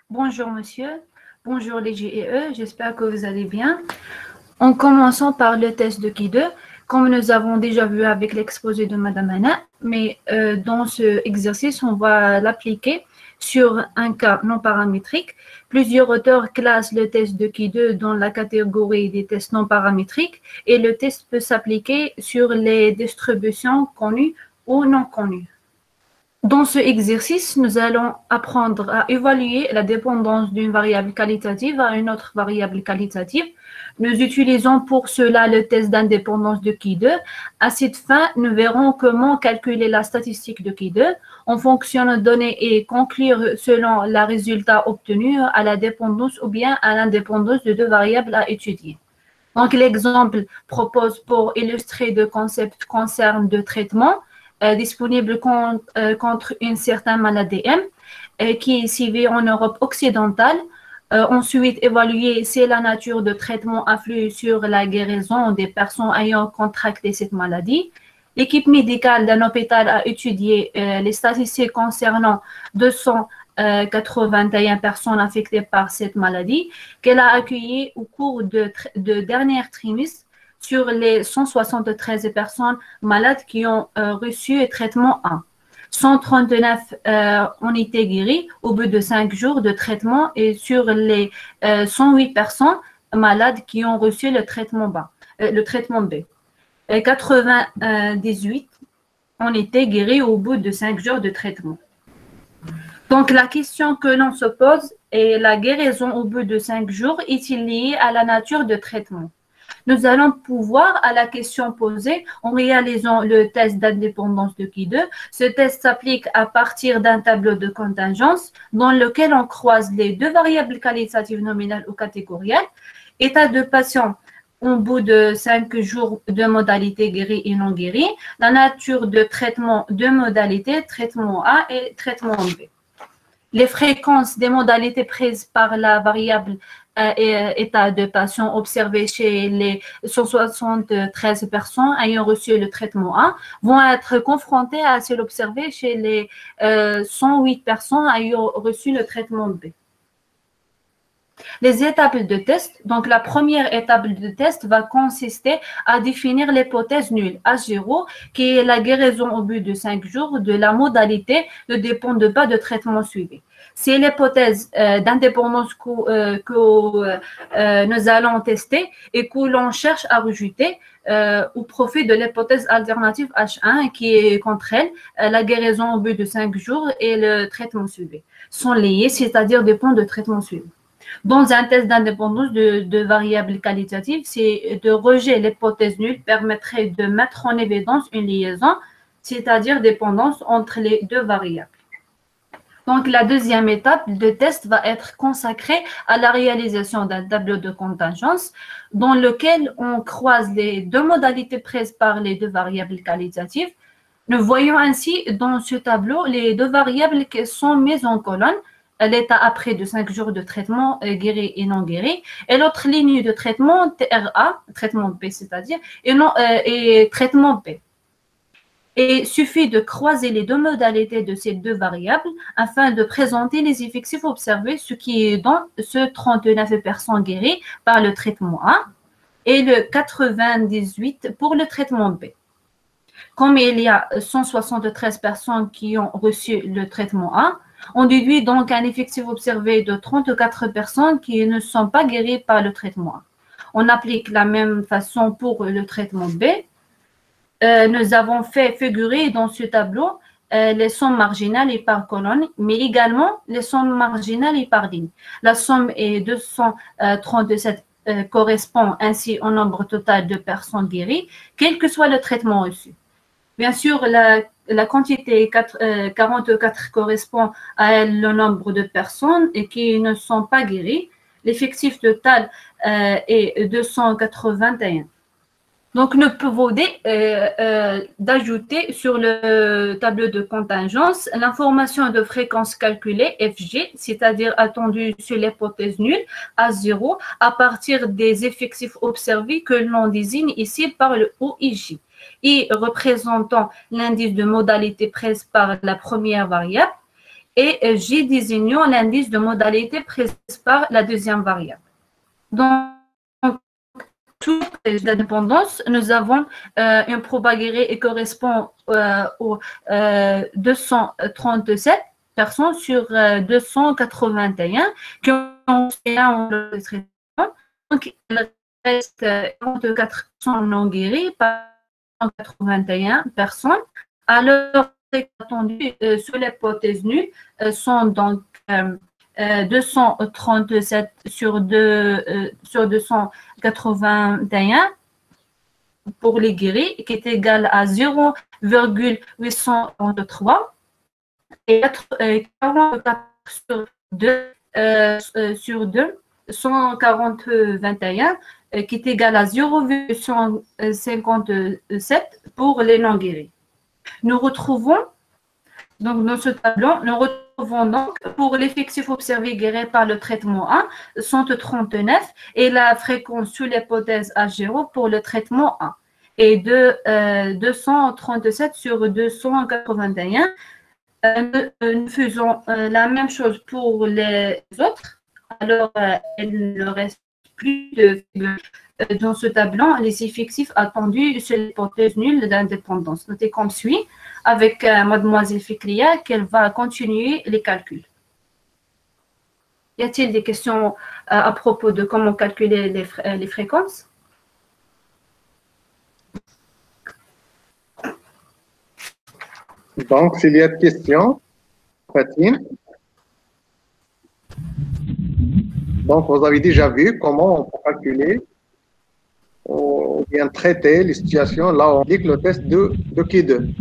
Bonjour monsieur, bonjour les GEE, j'espère que vous allez bien. En commençant par le test de Qui2, comme nous avons déjà vu avec l'exposé de Madame Anna, mais dans ce exercice, on va l'appliquer sur un cas non paramétrique. Plusieurs auteurs classent le test de Qui2 dans la catégorie des tests non paramétriques et le test peut s'appliquer sur les distributions connues ou non connues. Dans ce exercice, nous allons apprendre à évaluer la dépendance d'une variable qualitative à une autre variable qualitative. Nous utilisons pour cela le test d'indépendance de Qui2. À cette fin, nous verrons comment calculer la statistique de Qui2 en fonction de données et conclure selon le résultat obtenu à la dépendance ou bien à l'indépendance de deux variables à étudier. Donc, l'exemple propose pour illustrer le concept concerne de traitement disponible contre une certaine maladie M qui est sévie en Europe occidentale. Ensuite, évaluer si la nature de traitement influe sur la guérison des personnes ayant contracté cette maladie. L'équipe médicale d'un hôpital a étudié les statistiques concernant 281 personnes affectées par cette maladie qu'elle a accueillies au cours de dernier trimestre sur les 173 personnes malades qui ont reçu le traitement 1. 139 ont été guéris au bout de 5 jours de traitement et sur les 108 personnes malades qui ont reçu le traitement B. 98 ont été guéris au bout de 5 jours de traitement. Donc, la question que l'on se pose est la guérison au bout de 5 jours est-il liée à la nature de traitement? Nous allons pouvoir, à la question posée, en réalisant le test d'indépendance de Qui2. Ce test s'applique à partir d'un tableau de contingence dans lequel on croise les deux variables qualitatives nominales ou catégorielles, état de patient au bout de 5 jours de modalité guérie et non guérie, la nature de traitement de modalités, traitement A et traitement B. Les fréquences des modalités prises par la variable état de patient observé chez les 173 personnes ayant reçu le traitement A vont être confrontées à celles observées chez les 108 personnes ayant reçu le traitement B. Les étapes de test. Donc, la première étape de test va consister à définir l'hypothèse nulle H0, qui est la guérison au bout de 5 jours de la modalité ne dépend pas de traitement suivi. C'est l'hypothèse d'indépendance que nous allons tester et que l'on cherche à rejeter au profit de l'hypothèse alternative H1 qui est contre elle, la guérison au bout de 5 jours et le traitement suivi sont liés, c'est-à-dire dépendent de traitement suivi. Dans un test d'indépendance de variables qualitatives, c'est de rejeter l'hypothèse nulle permettrait de mettre en évidence une liaison, c'est-à-dire dépendance entre les deux variables. Donc, la deuxième étape de test va être consacrée à la réalisation d'un tableau de contingence dans lequel on croise les deux modalités prises par les deux variables qualitatives. Nous voyons ainsi dans ce tableau les deux variables qui sont mises en colonne, l'état après de 5 jours de traitement guéri et non guéri, et l'autre ligne de traitement TRA, traitement P, c'est-à-dire, et traitement P. Et il suffit de croiser les deux modalités de ces deux variables afin de présenter les effectifs observés, ce qui est dans ce 39 personnes guéries par le traitement A et le 98 pour le traitement B. Comme il y a 173 personnes qui ont reçu le traitement A, on déduit donc un effectif observé de 34 personnes qui ne sont pas guéries par le traitement A. On applique la même façon pour le traitement B. Nous avons fait figurer dans ce tableau les sommes marginales et par colonne, mais également les sommes marginales et par ligne. La somme est 237 correspond ainsi au nombre total de personnes guéries, quel que soit le traitement reçu. Bien sûr, la quantité 44 correspond à le nombre de personnes qui ne sont pas guéries. L'effectif total est 281. Donc, nous pouvons d'ajouter sur le tableau de contingence l'information de fréquence calculée FG, c'est-à-dire attendue sur l'hypothèse nulle à 0 à partir des effectifs observés que l'on désigne ici par le OIJ. Et représentant l'indice de modalité prise par la première variable et J désignant l'indice de modalité prise par la deuxième variable. Donc, toute la dépendance, nous avons une probabilité qui correspond aux 237 personnes sur 281 qui ont fait un traitement. Donc, il reste 44 non guéris par 181 personnes. Alors, attendu sur l'hypothèse nulle sont donc 237 sur 281 pour les guéris, qui est égal à 0,833 et 44 sur 2, 140-21, qui est égal à 0,157 pour les non guéris. Nous retrouvons donc dans ce tableau, donc pour l'effectif observé guéri par le traitement 1, 139 et la fréquence sous l'hypothèse A0 pour le traitement 1 et de 237 sur 281. Nous faisons la même chose pour les autres. Alors, il ne reste plus de dans ce tableau les effectifs attendus sur l'hypothèse nulle d'indépendance. Notez comme suit avec mademoiselle Fikria qu'elle va continuer les calculs. Y a-t-il des questions à propos de comment calculer les fréquences? Donc, s'il y a des questions, Fatine. Donc, vous avez déjà vu comment on peut calculer ou bien traiter les situations là où on applique le test de K2.